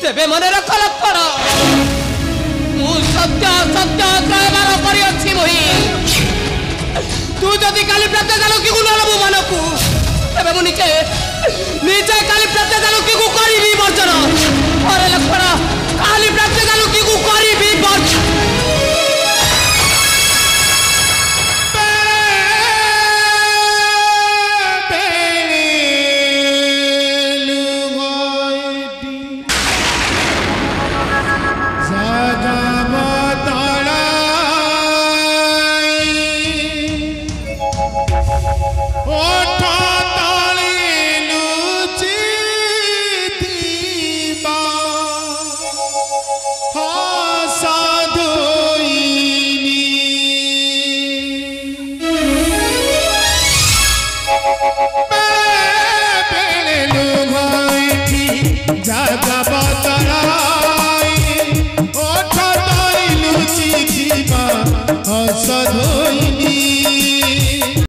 तेबे मन रख लक्षण मु सत्य सत्य कहबार करी मुही तू जदि काली प्रत्येक लोकी को नलबु मन को तेबे मु निजे निजे काली प्रत्येक लोकी को करी वर्जन अरे लक्षण काली प्रत्येक लोकी को करी वर्जन साधु